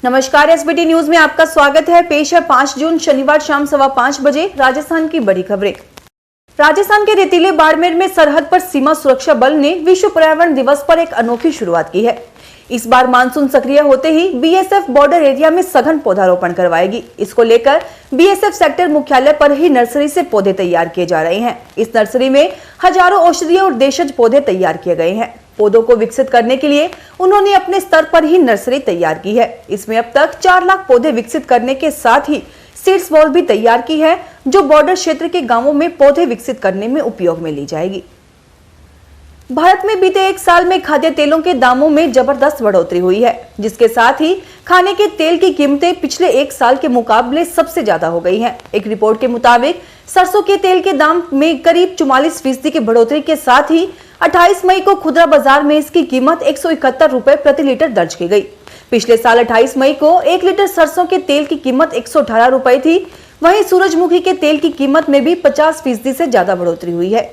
नमस्कार, SBT news में आपका स्वागत है। पेश है 5 जून शनिवार शाम 5:15 बजे राजस्थान की बड़ी खबरें। राजस्थान के रेतीले बाड़मेर में सरहद पर सीमा सुरक्षा बल ने विश्व पर्यावरण दिवस पर एक अनोखी शुरुआत की है। इस बार मानसून सक्रिय होते ही बीएसएफ बॉर्डर एरिया में सघन पौधारोपण करवाएगी। इसको लेकर बीएसएफ सेक्टर मुख्यालय पर ही नर्सरी से पौधे तैयार किए जा रहे हैं। इस नर्सरी में हजारों औषधीय और देशज पौधे तैयार किए गए हैं। पौधों को विकसित करने के लिए उन्होंने अपने स्तर पर ही नर्सरी तैयार की है। इसमें अब तक 4 लाख पौधे विकसित करने के साथ ही सीड्स बॉल भी तैयार की है, जो बॉर्डर क्षेत्र के गांवों में पौधे विकसित करने में उपयोग में ली जाएगी। भारत में बीते 1 साल में खाद्य तेलों के दामों में जबरदस्त बढ़ोतरी हुई है, जिसके साथ ही खाने के तेल की कीमतें पिछले 1 साल के मुकाबले सबसे ज्यादा हो गई हैं। एक रिपोर्ट के मुताबिक सरसों के तेल के दाम में करीब 44% की बढ़ोतरी के साथ ही 28 मई को खुदरा बाजार में इसकी कीमत 171 रुपए प्रति लीटर दर्ज की गई। पिछले साल 28 मई को 1 लीटर सरसों के तेल की कीमत 118 रुपए थी। वहीं सूरजमुखी के तेल की कीमत में भी 50% से ज्यादा बढ़ोतरी हुई है।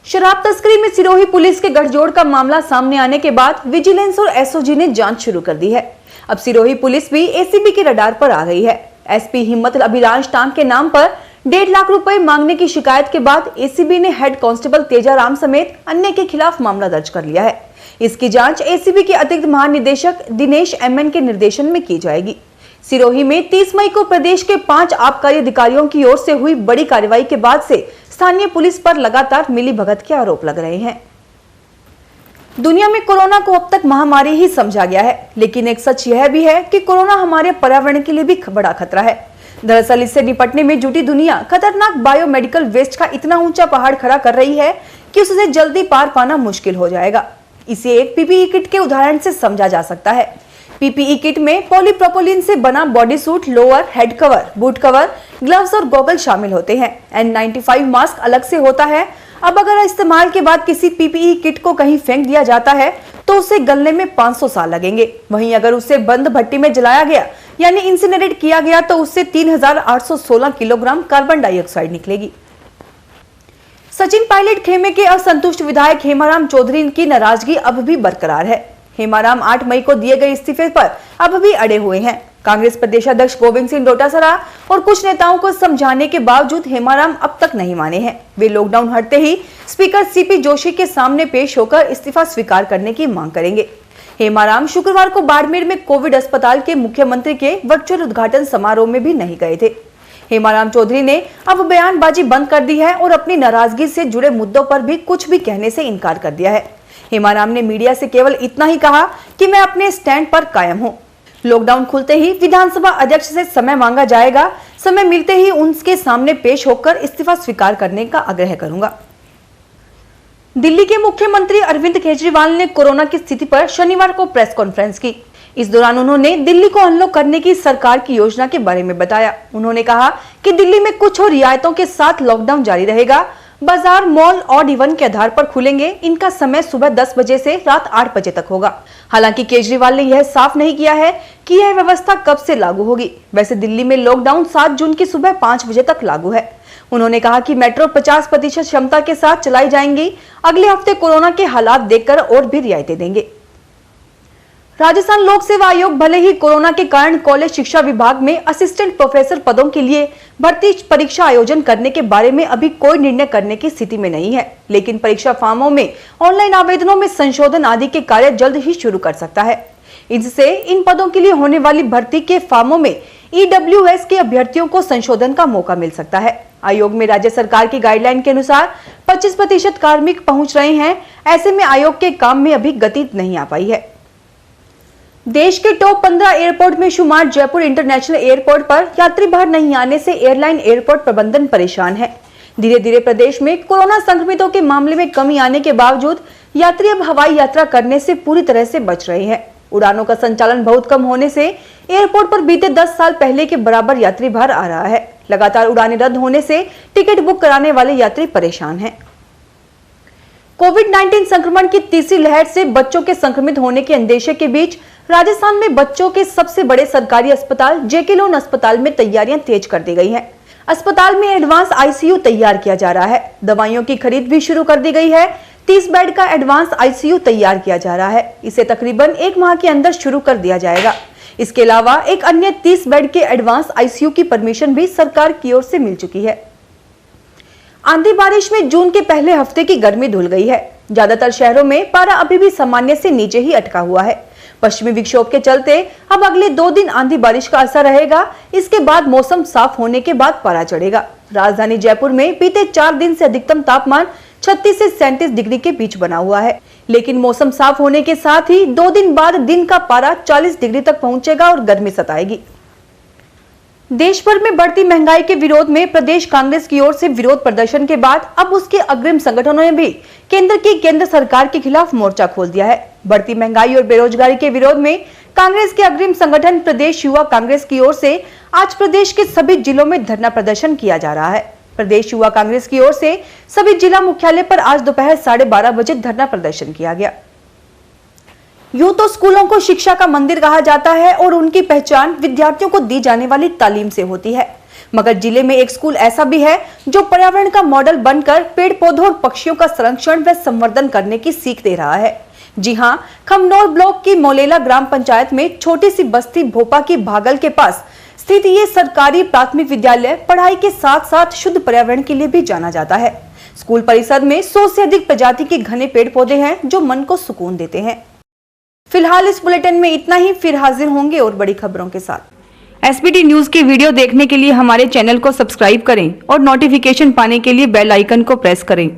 शराब तस्करी में सिरोही पुलिस के गठजोड़ का मामला सामने आने के बाद विजिलेंस और एसओजी ने जांच शुरू कर दी है। अब सिरोही पुलिस भी एसीबी के रडार पर आ गई है। एसपी हिम्मत अभिलाष टांग के नाम पर 1.5 लाख रुपए मांगने की शिकायत के बाद एसीबी ने हेड कांस्टेबल तेजाराम समेत अन्य के खिलाफ मामला दर्ज कर लिया है। इसकी जांच एसीबी के अतिरिक्त महानिदेशक दिनेश एमएन के निर्देशन में की जाएगी। सिरोही में 30 मई को प्रदेश के 5 आबकारी अधिकारियों की ओर से हुई बड़ी कार्रवाई के बाद से स्थानीय पुलिस पर लगातार मिलीभगत के आरोप लग रहे हैं। दुनिया में कोरोना को अब तक महामारी ही समझा गया है, लेकिन एक सच यह भी है कि कोरोना हमारे पर्यावरण के लिए भी बड़ा खतरा है। दरअसल इससे निपटने में जुटी दुनिया खतरनाक बायोमेडिकल वेस्ट का इतना ऊंचा पहाड़ खड़ा कर रही है कि उससे जल्दी पार पाना मुश्किल हो जाएगा। इसे एक पीपीई किट के उदाहरण से समझा जा सकता है। पीपीई किट में पॉलीप्रोपिलीन से बना body suit, lower, head cover, boot cover, gloves और गॉगल शामिल होते हैं। N95 मास्क अलग से होता है। अब अगर इस्तेमाल के बाद किसी पीपीई किट को कहीं फेंक दिया जाता है तो उसे गलने में 500 साल लगेंगे। वहीं अगर उसे बंद भट्टी में जलाया गया यानी इंसिनरेट किया गया तो उससे 3816 किलोग्राम कार्बन डाइऑक्साइड निकलेगी। सचिन पायलट खेमे के असंतुष्ट विधायक हेमाराम चौधरी की नाराजगी अब भी बरकरार है। हेमाराम 8 मई को दिए गए इस्तीफे पर अब भी अड़े हुए हैं। कांग्रेस प्रदेशाध्यक्ष गोविंद सिंह डोटासरा और कुछ नेताओं को समझाने के बावजूद हेमाराम अब तक नहीं माने हैं। वे लॉकडाउन हटते ही स्पीकर सीपी जोशी के सामने पेश होकर इस्तीफा स्वीकार करने की मांग करेंगे। हेमाराम शुक्रवार को बाड़मेर में कोविड अस्पताल के मुख्यमंत्री के वर्चुअल उद्घाटन समारोह में भी नहीं गए थे। हेमाराम चौधरी ने अब बयानबाजी बंद कर दी है और अपनी नाराजगी से जुड़े मुद्दों पर भी कुछ भी कहने से इनकार कर दिया है। हेमाराम ने मीडिया से केवल इतना ही कहा कि मैं अपने स्टैंड पर कायम हूं। लॉकडाउन खुलते ही विधानसभा अध्यक्ष से समय मांगा जाएगा। समय मिलते ही उनके सामने पेश होकर इस्तीफा स्वीकार करने का आग्रह करूंगा। दिल्ली के मुख्यमंत्री अरविंद केजरीवाल ने कोरोना की स्थिति पर शनिवार को प्रेस कॉन्फ्रेंस की। इस दौरान उन्होंने दिल्ली को अनलॉक करने की सरकार की योजना के बारे में बताया। उन्होंने कहा कि दिल्ली में कुछ और रियायतों के साथ लॉकडाउन जारी रहेगा। बाजार, मॉल ऑड इवन के आधार पर खुलेंगे। इनका समय सुबह 10 बजे से रात 8 बजे तक होगा। हालांकि केजरीवाल ने यह साफ नहीं किया है कि यह व्यवस्था कब से लागू होगी। वैसे दिल्ली में लॉकडाउन 7 जून की सुबह 5 बजे तक लागू है। उन्होंने कहा कि मेट्रो 50% क्षमता के साथ चलाई जाएंगी। अगले हफ्ते कोरोना के हालात देखकर और भी रियायतें देंगे। राजस्थान लोक सेवा आयोग भले ही कोरोना के कारण कॉलेज शिक्षा विभाग में असिस्टेंट प्रोफेसर पदों के लिए भर्ती परीक्षा आयोजन करने के बारे में अभी कोई निर्णय करने की स्थिति में नहीं है, लेकिन परीक्षा फॉर्मों में ऑनलाइन आवेदनों में संशोधन आदि के कार्य जल्द ही शुरू कर सकता है। इससे इन पदों के लिए होने वाली भर्ती के फॉर्मों में ईडब्ल्यूएस के अभ्यर्थियों को संशोधन का मौका मिल सकता है। आयोग में राज्य सरकार की गाइडलाइन के अनुसार 25% कार्मिक पहुंच रहे हैं। ऐसे में आयोग के काम में अभी गति नहीं आ पाई है। देश के टॉप 15 एयरपोर्ट में शुमार जयपुर इंटरनेशनल एयरपोर्ट पर यात्री बाहर नहीं आने से एयरलाइन एयरपोर्ट प्रबंधन परेशान है। धीरे धीरे प्रदेश में कोरोना संक्रमितों के मामले में कमी आने के बावजूद यात्री अब हवाई यात्रा करने से पूरी तरह से बच रहे हैं। उड़ानों का संचालन बहुत कम होने से एयरपोर्ट पर बीते 10 साल पहले के बराबर यात्री भार आ रहा है। लगातार उड़ानें रद्द होने से टिकट बुक कराने वाले यात्री परेशान हैं। कोविड-19 संक्रमण की तीसरी लहर से बच्चों के संक्रमित होने के अंदेशे के बीच राजस्थान में बच्चों के सबसे बड़े सरकारी अस्पताल जेके लोन अस्पताल में तैयारियां तेज कर दी गई हैं। अस्पताल में एडवांस आईसीयू तैयार किया जा रहा है। दवाइयों की खरीद भी शुरू कर दी गई है। 30 बेड का एडवांस आईसीयू तैयार किया जा रहा है। इसे तकरीबन 1 माह के अंदर शुरू कर दिया जाएगा। इसके अलावा एक अन्य 30 बेड के एडवांस आईसीयू की परमिशन भी सरकार की ओर से मिल चुकी है। आंधी बारिश में जून के पहले हफ्ते की गर्मी धुल गई है। ज्यादातर शहरों में पारा अभी भी सामान्य से नीचे ही अटका हुआ है। पश्चिमी विक्षोभ के चलते अब अगले 2 दिन आंधी बारिश का असर रहेगा। इसके बाद मौसम साफ होने के बाद पारा चढ़ेगा। राजधानी जयपुर में बीते 4 दिन से अधिकतम तापमान 36 से 37 डिग्री के बीच बना हुआ है, लेकिन मौसम साफ होने के साथ ही 2 दिन बाद दिन का पारा 40 डिग्री तक पहुंचेगा और गर्मी सताएगी। देश भर में बढ़ती महंगाई के विरोध में प्रदेश कांग्रेस की ओर से विरोध प्रदर्शन के बाद अब उसके अग्रिम संगठनों ने भी केंद्र सरकार के खिलाफ मोर्चा खोल दिया है। बढ़ती महंगाई और बेरोजगारी के विरोध में कांग्रेस के अग्रिम संगठन प्रदेश युवा कांग्रेस की ओर से आज प्रदेश के सभी जिलों में धरना प्रदर्शन किया जा रहा है। प्रदेश युवा कांग्रेस की ओर से सभी जिला मुख्यालय पर आज दोपहर 12:30 बजे धरना प्रदर्शन किया गया। यूं तो स्कूलों को शिक्षा का मंदिर कहा जाता है और उनकी पहचान विद्यार्थियों को दी जाने वाली तालीम से होती है, मगर जिले में एक स्कूल ऐसा भी है जो पर्यावरण का मॉडल बनकर पेड़ पौधों और पक्षियों का संरक्षण व संवर्धन करने की सीख दे रहा है। जी हां, खमनौर ब्लॉक की मोलेला ग्राम पंचायत में छोटी सी बस्ती भोपा की भागल के पास स्थित ये सरकारी प्राथमिक विद्यालय पढ़ाई के साथ साथ शुद्ध पर्यावरण के लिए भी जाना जाता है। स्कूल परिसर में 100 से अधिक प्रजाति के घने पेड़ पौधे हैं जो मन को सुकून देते हैं। फिलहाल इस बुलेटिन में इतना ही, फिर हाजिर होंगे और बड़ी खबरों के साथ। एसबीटी न्यूज की वीडियो देखने के लिए हमारे चैनल को सब्सक्राइब करें और नोटिफिकेशन पाने के लिए बेल आइकन को प्रेस करें।